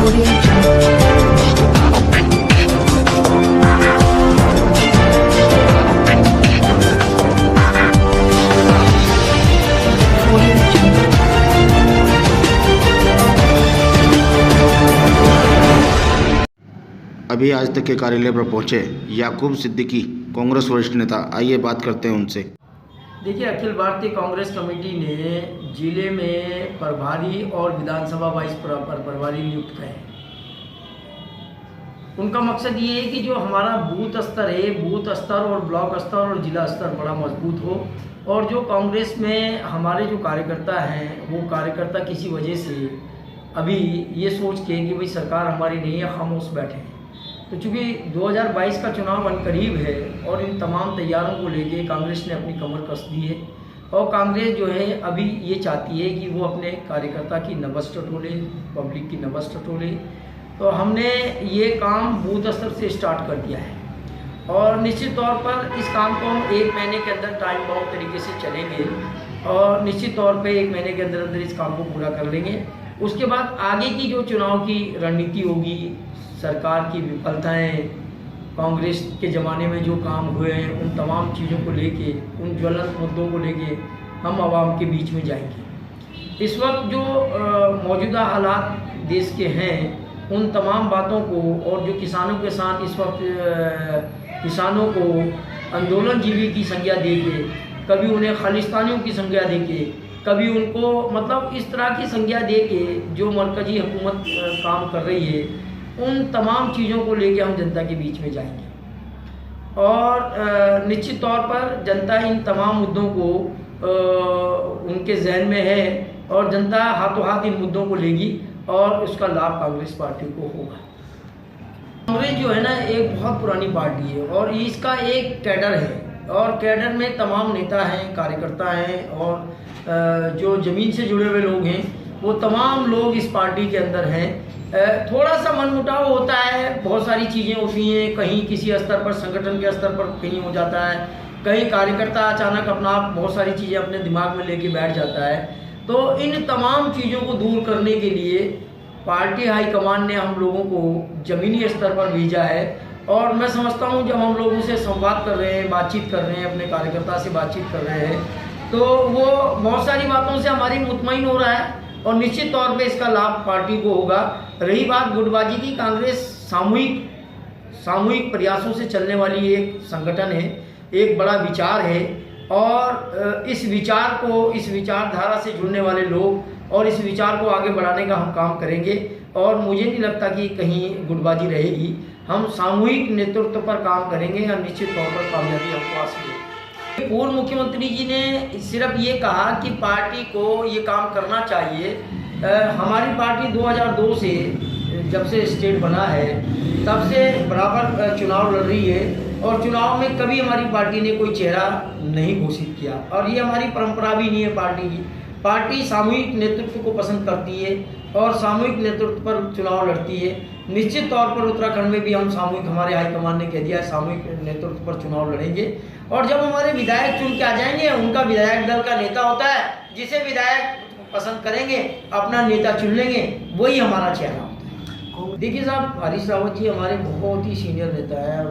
अभी आज तक के कार्यालय पर पहुंचे याकूब सिद्दीकी कांग्रेस वरिष्ठ नेता, आइए बात करते हैं उनसे। देखिए, अखिल भारतीय कांग्रेस कमेटी ने जिले में प्रभारी और विधानसभा वाइस प्रभारी नियुक्त किए हैं। उनका मकसद ये है कि जो हमारा बूथ स्तर है, बूथ स्तर और ब्लॉक स्तर और जिला स्तर बड़ा मजबूत हो, और जो कांग्रेस में हमारे जो कार्यकर्ता हैं वो कार्यकर्ता किसी वजह से अभी ये सोच के कि भाई सरकार हमारी नहीं है, खामोश बैठे हैं। तो चूँकि 2022 का चुनाव अनकरीब है और इन तमाम तैयारों को लेके कांग्रेस ने अपनी कमर कस दी है, और कांग्रेस जो है अभी ये चाहती है कि वो अपने कार्यकर्ता की नब्ज़ टटोले, पब्लिक की नब्ज़ टटोले। तो हमने ये काम बूथ स्तर से स्टार्ट कर दिया है, और निश्चित तौर पर इस काम को हम 1 महीने के अंदर टाइम बाउंड तरीके से चलेंगे, और निश्चित तौर पे 1 महीने के अंदर अंदर इस काम को पूरा कर लेंगे। उसके बाद आगे की जो चुनाव की रणनीति होगी, सरकार की विफलताएं, कांग्रेस के ज़माने में जो काम हुए हैं, उन तमाम चीज़ों को लेके, उन ज्वलंत मुद्दों को लेके हम आवाम के बीच में जाएंगे। इस वक्त जो मौजूदा हालात देश के हैं, उन तमाम बातों को, और जो किसानों के साथ इस वक्त किसानों को आंदोलनजीवी की संज्ञा देके, कभी उन्हें खालिस्तानियों की संज्ञा देके, कभी उनको मतलब इस तरह की संज्ञा देके जो मरकजी हुकूमत काम कर रही है, उन तमाम चीज़ों को लेके हम जनता के बीच में जाएंगे। और निश्चित तौर पर जनता इन तमाम मुद्दों को उनके जहन में है, और जनता हाथों हाथ इन मुद्दों को लेगी, और उसका लाभ कांग्रेस पार्टी को होगा। कांग्रेस जो है ना, एक बहुत पुरानी पार्टी है, और इसका एक कैडर है, और कैडर में तमाम नेता हैं, कार्यकर्ता हैं, और जो ज़मीन से जुड़े हुए लोग हैं, वो तमाम लोग इस पार्टी के अंदर हैं। थोड़ा सा मनमुटाव होता है, बहुत सारी चीज़ें होती हैं, कहीं किसी स्तर पर, संगठन के स्तर पर कहीं हो जाता है, कहीं कार्यकर्ता अचानक अपना बहुत सारी चीज़ें अपने दिमाग में लेके बैठ जाता है। तो इन तमाम चीज़ों को दूर करने के लिए पार्टी हाईकमान ने हम लोगों को ज़मीनी स्तर पर भेजा है, और मैं समझता हूँ जब हम लोगों से संवाद कर रहे हैं, बातचीत कर रहे हैं, अपने कार्यकर्ता से बातचीत कर रहे हैं, तो वो बहुत सारी बातों से हमारी मुतमईन हो रहा है, और निश्चित तौर पे इसका लाभ पार्टी को होगा। रही बात गुटबाजी की, कांग्रेस सामूहिक प्रयासों से चलने वाली एक संगठन है, एक बड़ा विचार है, और इस विचार को, इस विचारधारा से जुड़ने वाले लोग, और इस विचार को आगे बढ़ाने का हम काम करेंगे, और मुझे नहीं लगता कि कहीं गुटबाजी रहेगी। हम सामूहिक नेतृत्व पर काम करेंगे, और निश्चित तौर पर कामयाबी हमको हासिल होगी। पूर्व मुख्यमंत्री जी ने सिर्फ ये कहा कि पार्टी को ये काम करना चाहिए। हमारी पार्टी 2002 से, जब से स्टेट बना है, तब से बराबर चुनाव लड़ रही है, और चुनाव में कभी हमारी पार्टी ने कोई चेहरा नहीं घोषित किया, और ये हमारी परंपरा भी नहीं है पार्टी की। पार्टी सामूहिक नेतृत्व को पसंद करती है, और सामूहिक नेतृत्व पर चुनाव लड़ती है। निश्चित तौर पर उत्तराखंड में भी हम सामूहिक, हमारे हाईकमान ने कह दिया है, सामूहिक नेतृत्व पर चुनाव लड़ेंगे। और जब हमारे विधायक चुन के आ जाएंगे, उनका विधायक दल का नेता होता है, जिसे विधायक पसंद करेंगे, अपना नेता चुन लेंगे, वही हमारा चेहरा होता है। देखिए साहब, हरीश रावत जी हमारे बहुत ही सीनियर नेता है,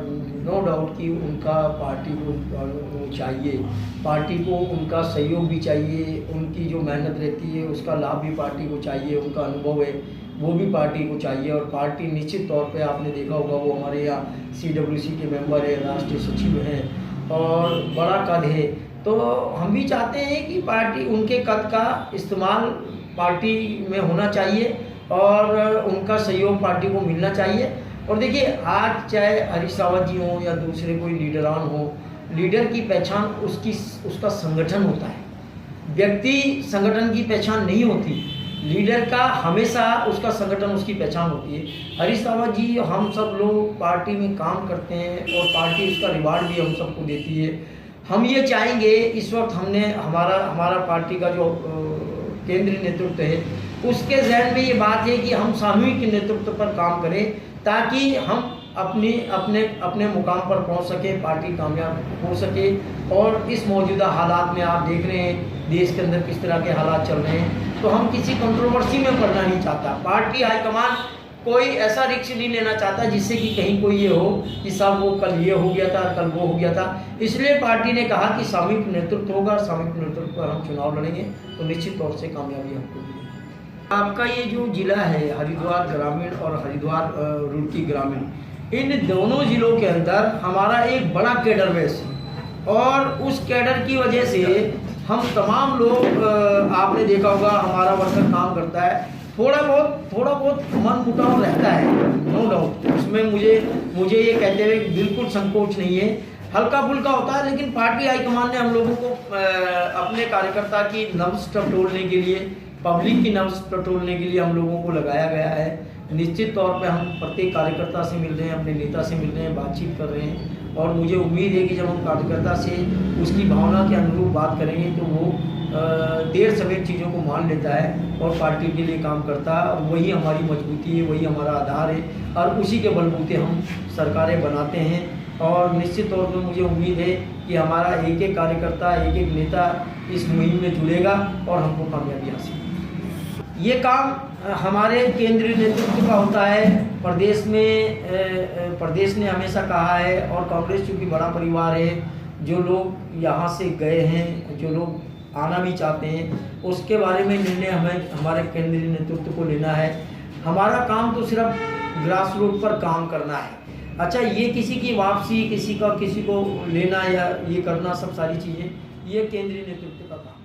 नो डाउट कि उनका पार्टी को चाहिए, पार्टी को उनका सहयोग भी चाहिए, उनकी जो मेहनत रहती है उसका लाभ भी पार्टी को चाहिए, उनका अनुभव है वो भी पार्टी को चाहिए। और पार्टी निश्चित तौर पे आपने देखा होगा, वो हमारे यहाँ CWC के मेंबर है, राष्ट्रीय सचिव हैं, और बड़ा कद है। तो हम भी चाहते हैं कि पार्टी, उनके कद का इस्तेमाल पार्टी में होना चाहिए, और उनका सहयोग पार्टी को मिलना चाहिए। और देखिए, आज चाहे हरीश रावत जी हों या दूसरे कोई लीडरान हो, लीडर की पहचान उसका संगठन होता है, व्यक्ति संगठन की पहचान नहीं होती। लीडर का हमेशा उसका संगठन, उसकी पहचान होती है। हरीश रावत जी, हम सब लोग पार्टी में काम करते हैं, और पार्टी उसका रिवार्ड भी हम सबको देती है। हम ये चाहेंगे, इस वक्त हमने हमारा पार्टी का जो केंद्रीय नेतृत्व है, उसके जहन में ये बात है कि हम सामूहिक नेतृत्व पर काम करें, ताकि हम अपने मुकाम पर पहुंच सके, पार्टी कामयाब हो सके। और इस मौजूदा हालात में आप देख रहे हैं देश के अंदर किस तरह के हालात चल रहे हैं, तो हम किसी कंट्रोवर्सी में पड़ना नहीं चाहता। पार्टी हाईकमान कोई ऐसा रिस्क नहीं लेना चाहता जिससे कि कहीं कोई ये हो कि साहब वो कल ये हो गया था, कल वो हो गया था। इसलिए पार्टी ने कहा कि सामूहिक नेतृत्व होगा और सामूहिक नेतृत्व पर हम चुनाव लड़ेंगे तो निश्चित तौर से कामयाबी हमको मिलेगी। आपका ये जो जिला है हरिद्वार ग्रामीण और हरिद्वार रुड़की ग्रामीण, इन दोनों जिलों के अंदर हमारा एक बड़ा कैडर बेस है और उस कैडर की वजह से हम तमाम लोग आपने देखा होगा हमारा वर्कर काम करता है। थोड़ा बहुत मन मुटाव रहता है, नो डाउट, उसमें मुझे ये कहते हुए बिल्कुल संकोच नहीं है, हल्का फुल्का होता है। लेकिन पार्टी हाईकमान ने हम लोगों को अपने कार्यकर्ता की नब्ज टटोलने के लिए, पब्लिक की नब्ज टटोलने के लिए हम लोगों को लगाया गया है। निश्चित तौर पे हम प्रत्येक कार्यकर्ता से मिल रहे हैं, अपने नेता से मिल रहे हैं, बातचीत कर रहे हैं और मुझे उम्मीद है कि जब हम कार्यकर्ता से उसकी भावना के अनुरूप बात करेंगे तो वो देर सवेर चीज़ों को मान लेता है और पार्टी के लिए काम करता है। और वही हमारी मजबूती है, वही हमारा आधार है और उसी के बलबूते हम सरकारें बनाते हैं। और निश्चित तौर पर मुझे उम्मीद है कि हमारा एक एक कार्यकर्ता, एक एक नेता इस मुहिम में जुड़ेगा और हमको कामयाबी हासिल। ये काम हमारे केंद्रीय नेतृत्व का होता है। प्रदेश ने हमेशा कहा है और कांग्रेस चूँकि बड़ा परिवार है, जो लोग यहाँ से गए हैं, जो लोग आना भी चाहते हैं, उसके बारे में निर्णय हमें हमारे केंद्रीय नेतृत्व को लेना है। हमारा काम तो सिर्फ ग्रास रूट पर काम करना है। अच्छा, ये किसी की वापसी, किसी को लेना या ये करना, सब सारी चीज़ें ये केंद्रीय नेतृत्व का काम।